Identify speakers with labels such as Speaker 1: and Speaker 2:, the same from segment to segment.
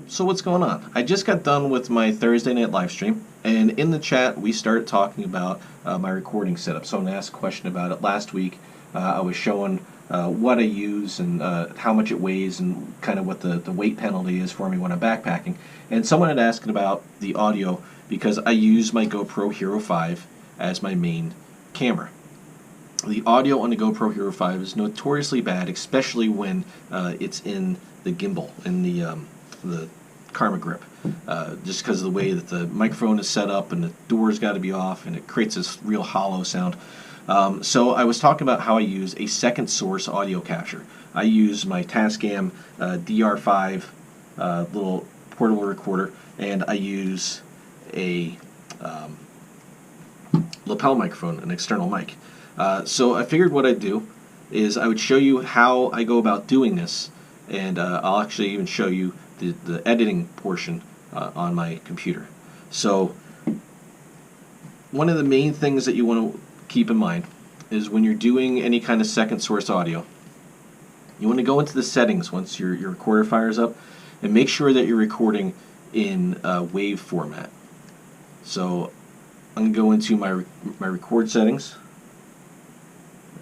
Speaker 1: So what's going on? I just got done with my Thursday night live stream, and in the chat we started talking about my recording setup. Someone asked a question about it last week. I was showing what I use and how much it weighs and kind of what the weight penalty is for me when I'm backpacking. And someone had asked about the audio because I use my GoPro Hero 5 as my main camera. The audio on the GoPro Hero 5 is notoriously bad, especially when it's in the gimbal, in the Karma Grip, just because of the way that the microphone is set up and the door's got to be off, and it creates this real hollow sound. So I was talking about how I use a second source audio capture. I use my Tascam DR5 little portable recorder, and I use a lapel microphone, an external mic. So I figured what I'd do is I would show you how I go about doing this, and I'll actually even show you the editing portion on my computer. So one of the main things that you want to keep in mind is when you're doing any kind of second source audio, you want to go into the settings once your recorder fires up and make sure that you're recording in wave format. So I'm going to go into my record settings.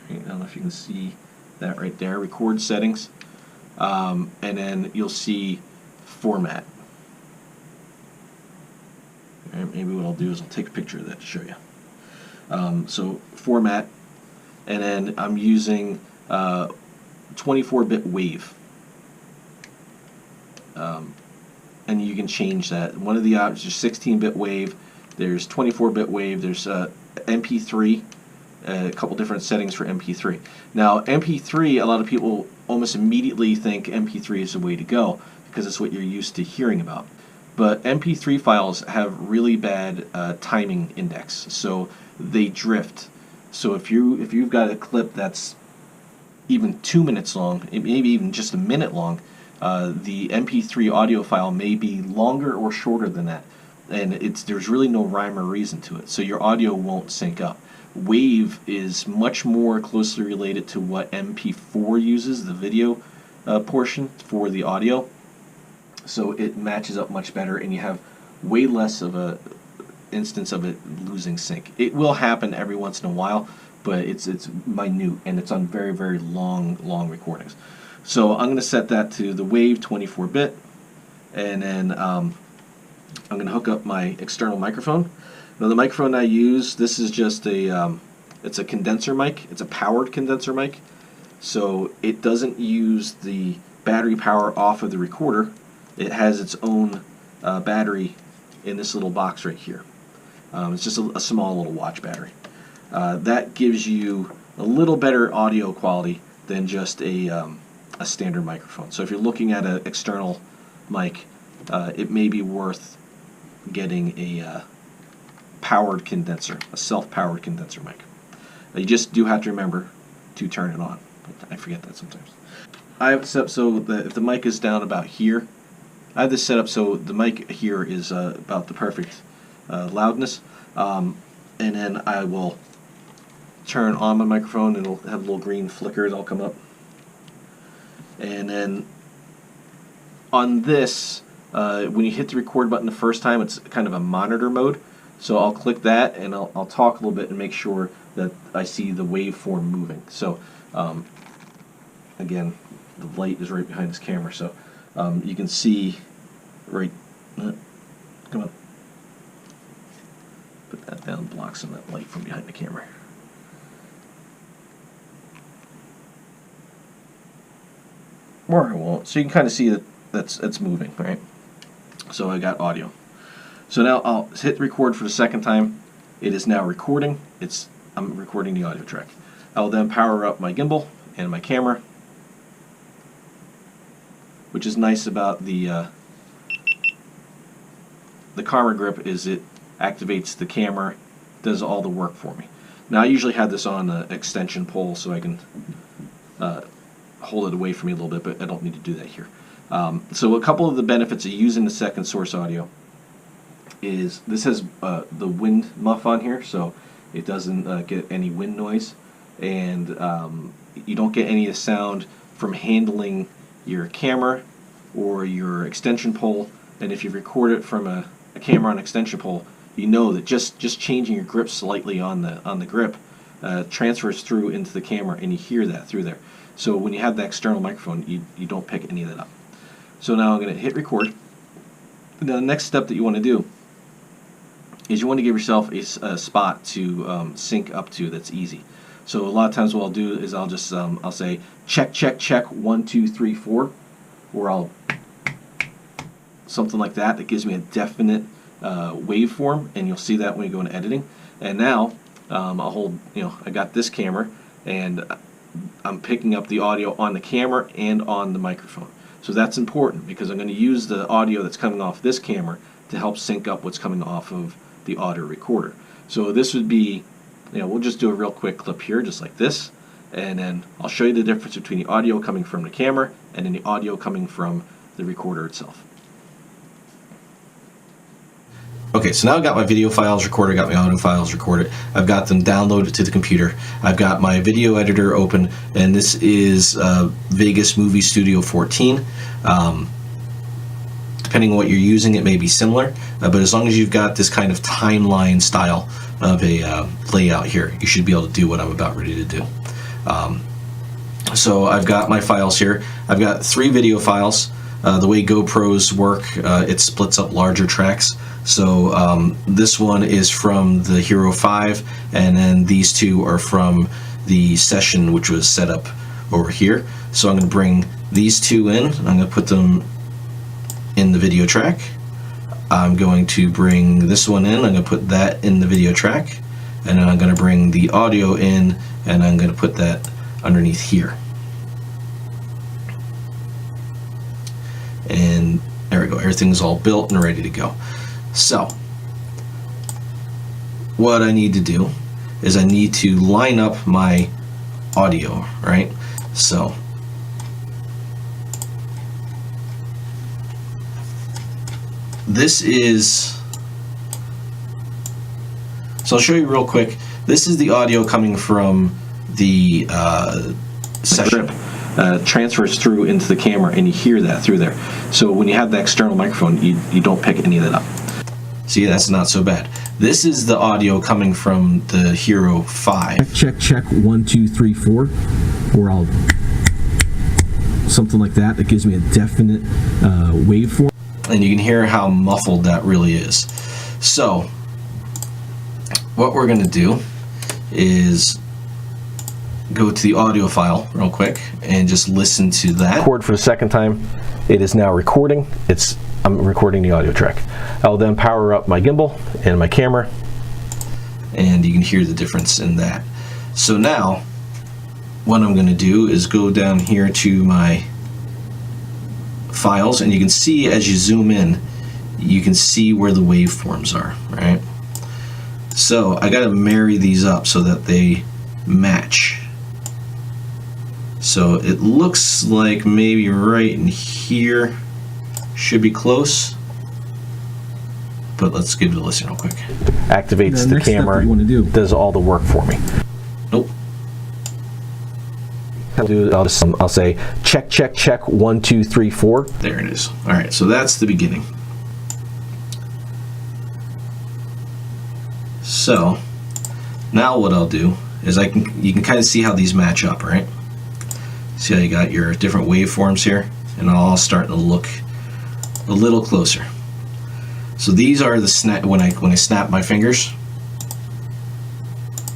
Speaker 1: I don't know if you can see that right there, record settings, and then you'll see format. Right, maybe what I'll do is I'll take a picture of that to show you. So format, and then I'm using 24-bit wave, and you can change that. One of the options is 16-bit wave, there's 24-bit wave, there's MP3, a couple different settings for MP3. Now MP3, a lot of people almost immediately think MP3 is the way to go because it's what you're used to hearing about. But MP3 files have really bad timing index, so they drift. So if you've got a clip that's even 2 minutes long, maybe even just a minute long, the MP3 audio file may be longer or shorter than that, and there's really no rhyme or reason to it. So your audio won't sync up. Wave is much more closely related to what MP4 uses, the video portion for the audio. So it matches up much better, and you have way less of a instance of it losing sync. It will happen every once in a while, but it's minute, and it's on very, very long recordings. So I'm going to set that to the wave 24-bit, and then I'm going to hook up my external microphone. Now the microphone I use, this is just it's a condenser mic. It's a powered condenser mic, so it doesn't use the battery power off of the recorder. It has its own battery in this little box right here. It's just a small little watch battery. That gives you a little better audio quality than just a standard microphone. So if you're looking at an external mic, it may be worth getting a powered condenser, a self-powered condenser mic. You just do have to remember to turn it on. I forget that sometimes. I have it set up so that if the mic is down about here, I have this set up so the mic here is about the perfect loudness, and then I will turn on my microphone, and it'll have little green flickers all come up. And then on this, when you hit the record button the first time, it's kind of a monitor mode. So I'll click that, and I'll talk a little bit and make sure that I see the waveform moving. So again, the light is right behind this camera, so you can see right. Come on, put that down, block some of that light from behind the camera. Or I won't. So you can kind of see that it's moving, right? So I got audio. So now I'll hit record for the second time. It is now recording. I'm recording the audio track. I'll then power up my gimbal and my camera, which is nice about the Karma Grip is it activates the camera, does all the work for me. Now I usually have this on an extension pole so I can hold it away from me a little bit, but I don't need to do that here. So a couple of the benefits of using the second source audio is this has the wind muff on here, so it doesn't get any wind noise, and you don't get any of the sound from handling your camera or your extension pole. And if you record it from a camera on extension pole, you know that just changing your grip slightly on the grip transfers through into the camera, and you hear that through there. So when you have the external microphone, you don't pick any of that up. So now I'm going to hit record. Now the next step that you want to do is you want to give yourself a spot to sync up to that's easy. So a lot of times what I'll do is I'll just I'll say check check check 1 2 3 4, or I'll something like that. That gives me a definite waveform, and you'll see that when you go into editing. And now I'll hold, I got this camera, and I'm picking up the audio on the camera and on the microphone. So that's important because I'm going to use the audio that's coming off this camera to help sync up what's coming off of the audio recorder. So this would be, we'll just do a real quick clip here, just like this, and then I'll show you the difference between the audio coming from the camera and then the audio coming from the recorder itself. Okay, so now I've got my video files recorded, got my audio files recorded, I've got them downloaded to the computer, I've got my video editor open, and this is Vegas Movie Studio 14. Depending on what you're using, it may be similar, but as long as you've got this kind of timeline style of a layout here, you should be able to do what I'm about ready to do. So I've got my files here. I've got 3 video files. The way GoPros work, it splits up larger tracks. So this one is from the Hero 5, and then these 2 are from the session which was set up over here. So I'm going to bring these 2 in. I'm going to put them in the video track. I'm going to bring this one in. I'm going to put that in the video track, and then I'm going to bring the audio in, and I'm going to put that underneath here. And there we go. Everything's all built and ready to go. So what I need to do is I need to line up my audio, right? So this is, so I'll show you real quick. This is the audio coming from the session. Transfers through into the camera, and you hear that through there. So when you have the external microphone, you don't pick any of that up. See, that's not so bad. This is the audio coming from the Hero 5.
Speaker 2: Check check 1 2 3 4, or I'll something like that. That gives me a definite waveform.
Speaker 1: And you can hear how muffled that really is. So what we're going to do is go to the audio file real quick and just listen to that. Record for the second time. It is now recording. I'm recording the audio track. I'll then power up my gimbal and my camera, and you can hear the difference in that. So now what I'm going to do is go down here to my files, and you can see as you zoom in, you can see where the waveforms are, right? So I got to marry these up so that they match. So it looks like maybe right in here should be close, but let's give it a listen real quick. Activates the camera, does all the work for me. Nope. I'll say check check check 1 2 3 4. There it is. All right, so that's the beginning. So now what I'll do is you can kind of see how these match up, right? See how you got your different waveforms here, and all starting to look a little closer. So these are the snap when I snap my fingers.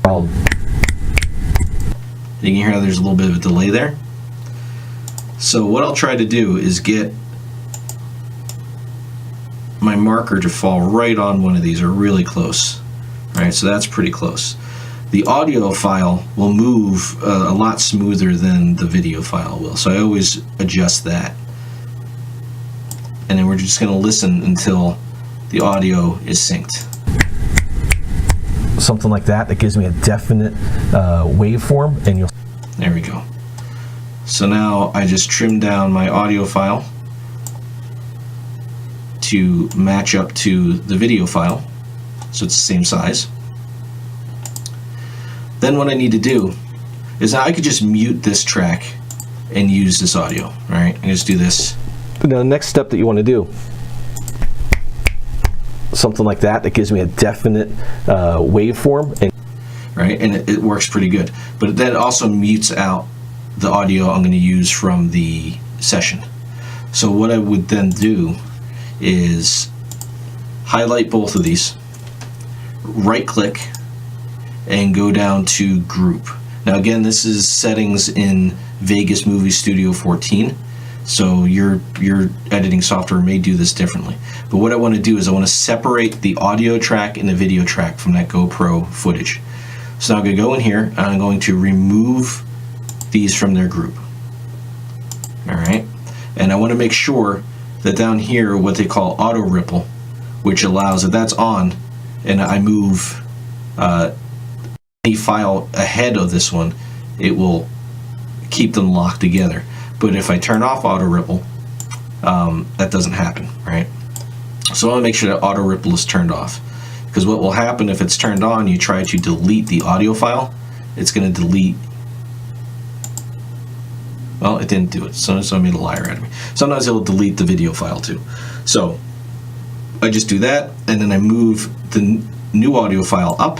Speaker 1: You can hear how there's a little bit of a delay there. So what I'll try to do is get my marker to fall right on one of these, or really close. Right, so that's pretty close. The audio file will move a lot smoother than the video file will, so I always adjust that. And then we're just going to listen until the audio is synced.
Speaker 2: Something like that. That gives me a definite waveform, and you'll.
Speaker 1: There we go. So now I just trim down my audio file to match up to the video file, so it's the same size. Then what I need to do is I could just mute this track and use this audio, right? I can just do this
Speaker 2: Now the next step that you want to do, something like that, that gives me a definite waveform. And
Speaker 1: right, and it works pretty good. But then it also mutes out the audio I'm going to use from the session. So what I would then do is highlight both of these, right click, and go down to group. Now again, this is settings in Vegas Movie Studio 14, so your editing software may do this differently. But what I want to do is I want to separate the audio track and the video track from that GoPro footage. So now I'm going to go in here and I'm going to remove these from their group. Alright, and I want to make sure that down here what they call auto ripple, which allows, if that's on and I move any file ahead of this one, it will keep them locked together. But if I turn off auto ripple, that doesn't happen, right? So I want to make sure that auto ripple is turned off, because what will happen if it's turned on, you try to delete the audio file, it's going to delete. Well, it didn't do it, so I made a liar out of me. Sometimes it will delete the video file too. So I just do that, and then I move the new audio file up.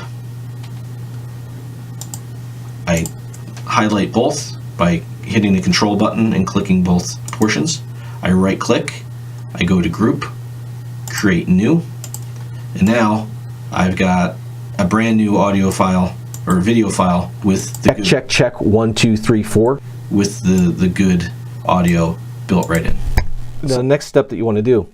Speaker 1: I highlight both by hitting the control button and clicking both portions. I right click, I go to group, create new, and now I've got a brand new audio file or video file with the
Speaker 2: check 1 2 3 4
Speaker 1: with the good audio built right in.
Speaker 2: The next step that you want to do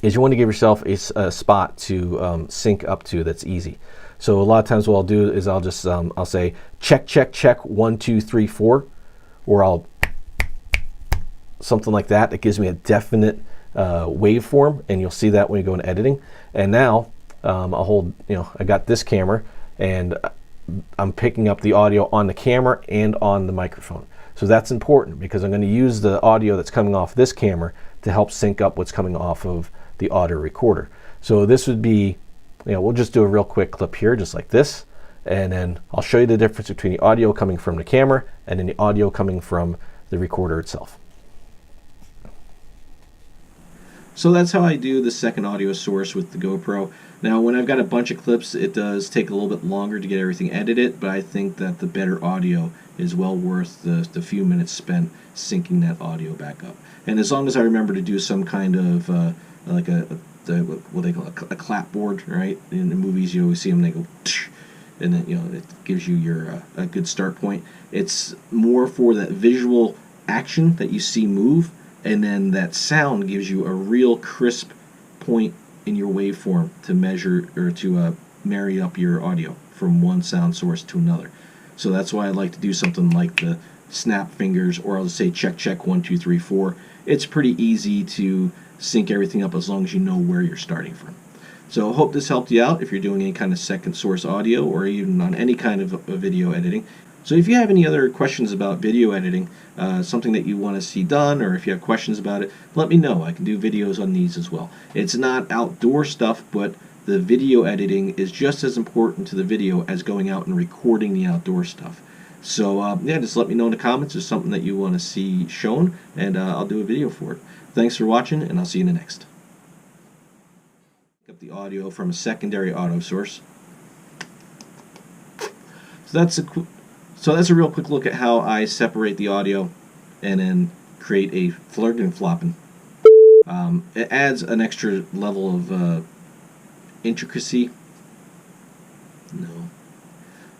Speaker 2: is you want to give yourself a spot to sync up to that's easy. So a lot of times what I'll do is I'll just I'll say check 1 2 3 4, or I'll something like that. That gives me a definite waveform, and you'll see that when you go into editing. And now I'll hold, I got this camera and I'm picking up the audio on the camera and on the microphone. So that's important because I'm going to use the audio that's coming off this camera to help sync up what's coming off of the audio recorder. So this would be, we'll just do a real quick clip here, just like this, and then I'll show you the difference between the audio coming from the camera and then the audio coming from the recorder itself.
Speaker 1: So that's how I do the second audio source with the GoPro. Now when I've got a bunch of clips, it does take a little bit longer to get everything edited, but I think that the better audio is well worth the few minutes spent syncing that audio back up. And as long as I remember to do some kind of like what they call a clapboard, right? In the movies you always see them, they go tsh, and then it gives you your a good start point. It's more for that visual action that you see move, and then that sound gives you a real crisp point in your waveform to measure or to marry up your audio from one sound source to another. So that's why I like to do something like the snap fingers, or I'll just say check 1 2 3 4. It's pretty easy to sync everything up as long as you know where you're starting from. So I hope this helped you out if you're doing any kind of second source audio or even on any kind of video editing. So if you have any other questions about video editing, something that you want to see done, or if you have questions about it, let me know. I can do videos on these as well. It's not outdoor stuff, but the video editing is just as important to the video as going out and recording the outdoor stuff. So yeah, just let me know in the comments if there's something that you want to see shown, and I'll do a video for it. Thanks for watching, and I'll see you in the next. Pick up the audio from a secondary audio source. So that's a real quick look at how I separate the audio and then create a flirting and flopping. It adds an extra level of intricacy. No.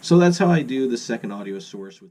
Speaker 1: So that's how I do the second audio source with